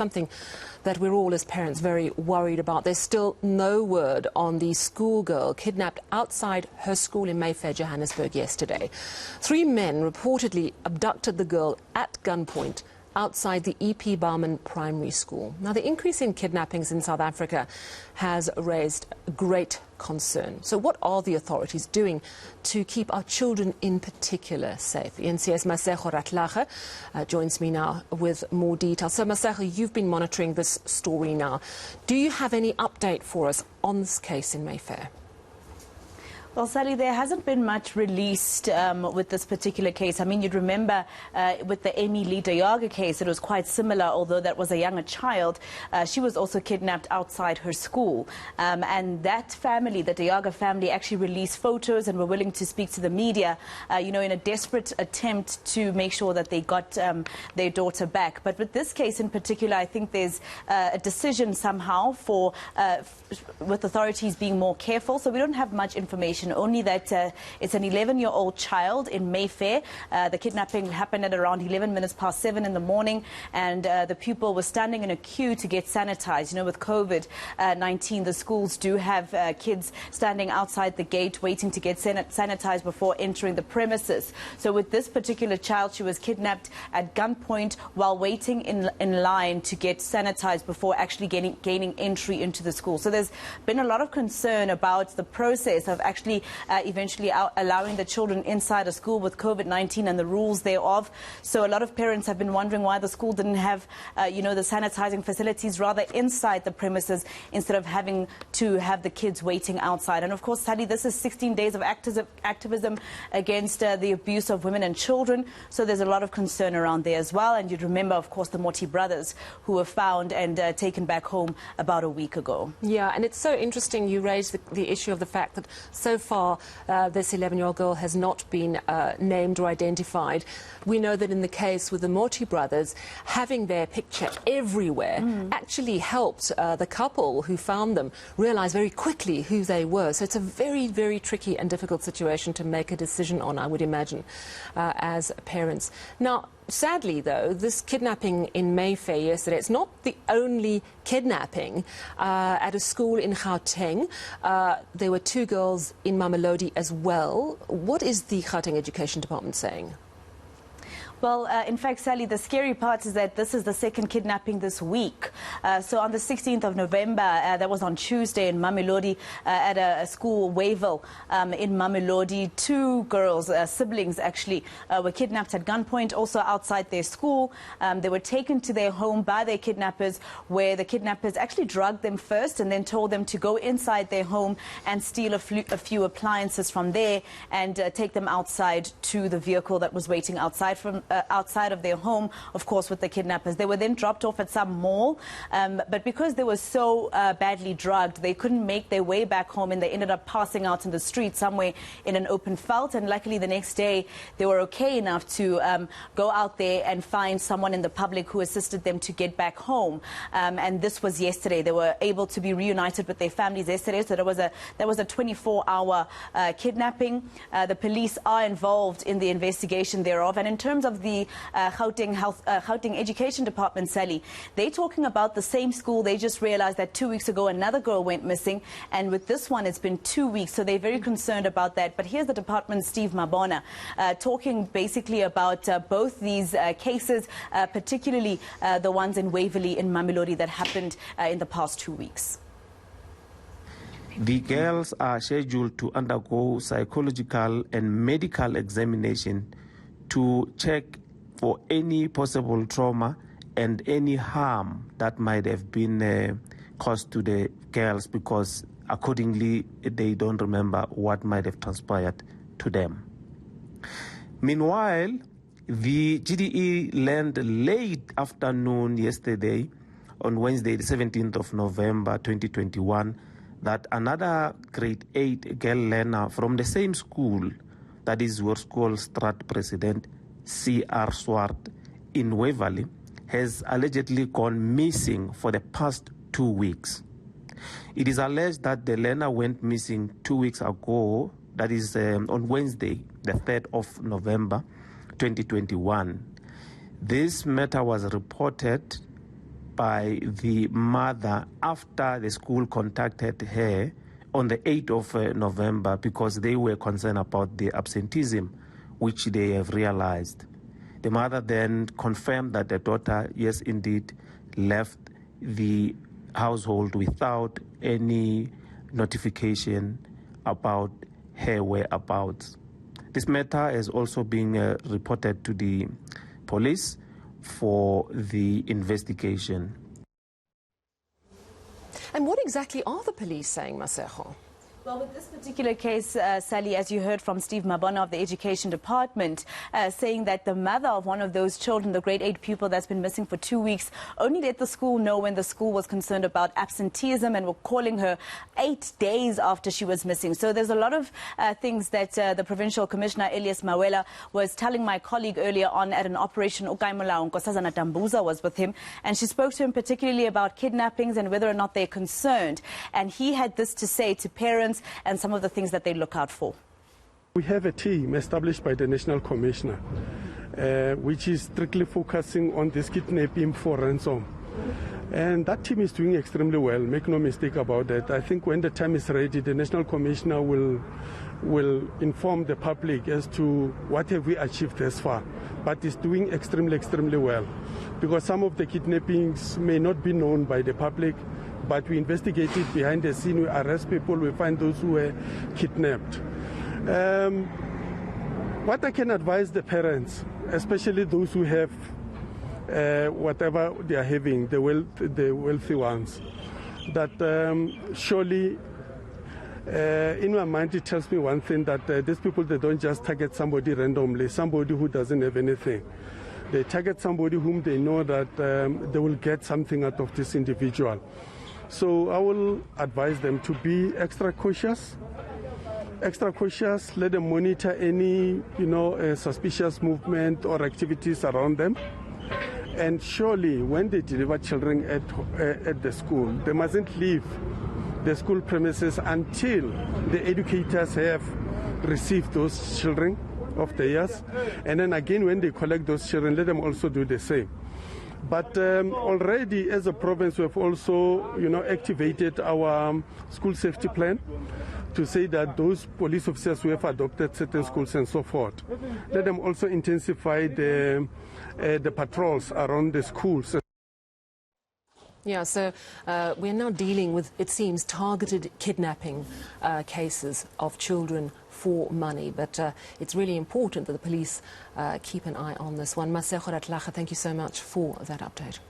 Something that we're all as parents very worried about. There's still no word on the schoolgirl kidnapped outside her school in Mayfair, Johannesburg yesterday. 3 men reportedly abducted the girl at gunpoint outside the Baumann Primary School. Now, the increase in kidnappings in South Africa has raised great concern. So what are the authorities doing to keep our children in particular safe? eNCA's Masego Rahlaga joins me now with more details. So, Masego, you've been monitoring this story now. Do you have any update for us on this case in Mayfair? Well, Sally, there hasn't been much released with this particular case. I mean, you'd remember with the Amy Yaga case, it was quite similar, although that was a younger child. She was also kidnapped outside her school. And that family, the Yaga family, actually released photos and were willing to speak to the media, in a desperate attempt to make sure that they got their daughter back. But with this case in particular, I think there's a decision somehow for with authorities being more careful. So we don't have much information. Only that it's an 11-year-old child in Mayfair. The kidnapping happened at around 11 minutes past 7 in the morning, and the pupil was standing in a queue to get sanitized. You know, with COVID-19, the schools do have kids standing outside the gate waiting to get sanitized before entering the premises. So with this particular child, she was kidnapped at gunpoint while waiting in line to get sanitized before actually gaining entry into the school. So there's been a lot of concern about the process of actually eventually allowing the children inside a school with COVID-19 and the rules thereof. So a lot of parents have been wondering why the school didn't have, the sanitizing facilities rather inside the premises instead of having to have the kids waiting outside. And of course, Sally, this is 16 days of activism against the abuse of women and children. So there's a lot of concern around there as well. And you'd remember, of course, the Moti brothers who were found and taken back home about a week ago. Yeah, and it's so interesting you raised the issue of the fact that so far this 11-year-old girl has not been named or identified. We know that in the case with the Moti brothers, having their picture everywhere actually helped the couple who found them realize very quickly who they were. So it's a very, very tricky and difficult situation to make a decision on, I would imagine, as parents. Now, sadly, though, this kidnapping in Mayfair yesterday, it's not the only kidnapping at a school in Gauteng. There were 2 girls in Mamelodi as well. What is the Gauteng Education Department saying? Well, in fact, Sally, the scary part is that this is the 2nd kidnapping this week. So on the 16th of November, that was on Tuesday in Mamelodi, at a school, Wayville, in Mamelodi. 2 girls, siblings actually, were kidnapped at gunpoint, also outside their school. They were taken to their home by their kidnappers, where the kidnappers actually drugged them first and then told them to go inside their home and steal a few appliances from there and take them outside to the vehicle that was waiting outside of their home, of course, with the kidnappers. They were then dropped off at some mall, but because they were so badly drugged, they couldn't make their way back home, and they ended up passing out in the street somewhere in an open veldt. And luckily, the next day, they were okay enough to go out there and find someone in the public who assisted them to get back home. And this was yesterday. They were able to be reunited with their families yesterday. So there was a 24-hour kidnapping. The police are involved in the investigation thereof. And in terms of the Gauteng Education Department, Sally, they're talking about the same school. They just realized that 2 weeks ago another girl went missing, and with this one it's been 2 weeks, so they're very concerned about that. But here's the department's Steve Mabona talking basically about both these cases, particularly the ones in Waverley in Mamelodi that happened in the past 2 weeks. The girls are scheduled to undergo psychological and medical examination to check for any possible trauma and any harm that might have been caused to the girls, because accordingly they don't remember what might have transpired to them. Meanwhile, the GDE learned late afternoon yesterday, on Wednesday the 17th of November 2021, that another grade 8 girl learner from the same school, that is Hoërskoolstraat President C.R. Swart in Waverley, has allegedly gone missing for the past 2 weeks. It is alleged that the learner went missing 2 weeks ago, that is on Wednesday, the 3rd of November 2021. This matter was reported by the mother after the school contacted her on the 8th of November because they were concerned about the absenteeism, which they have realized. The mother then confirmed that the daughter, yes, indeed, left the household without any notification about her whereabouts. This matter is also being reported to the police for the investigation. And what exactly are the police saying, Masego? Well, with this particular case, Sally, as you heard from Steve Mabona of the Education Department, saying that the mother of one of those children, the grade 8 pupil that's been missing for 2 weeks, only let the school know when the school was concerned about absenteeism and were calling her 8 days after she was missing. So there's a lot of things that the Provincial Commissioner, Elias Mawela, was telling my colleague earlier on at an operation. Ukaimolao Nkosazana Dambuza was with him, and she spoke to him particularly about kidnappings and whether or not they're concerned. And he had this to say to parents and some of the things that they look out for. We have a team established by the National Commissioner, which is strictly focusing on this kidnapping for ransom. And that team is doing extremely well, make no mistake about that. I think when the time is ready, the National Commissioner will inform the public as to what have we achieved thus far. But it's doing extremely well, because some of the kidnappings may not be known by the public, but we investigate it behind the scene, we arrest people, we find those who were kidnapped. What I can advise the parents, especially those who have whatever they are having, the wealthy ones, that surely in my mind it tells me one thing, that these people, they don't just target somebody randomly, somebody who doesn't have anything. They target somebody whom they know that they will get something out of this individual. So I will advise them to be extra cautious, let them monitor any, suspicious movement or activities around them. And surely when they deliver children at the school, they mustn't leave the school premises until the educators have received those children of theirs. And then again, when they collect those children, let them also do the same. But already as a province, we have also, activated our school safety plan to say that those police officers who have adopted certain schools and so forth, let them also intensify the patrols around the schools. Yeah, so we're now dealing with, it seems, targeted kidnapping cases of children for money. But it's really important that the police keep an eye on this one. Masego Rahlaga, thank you so much for that update.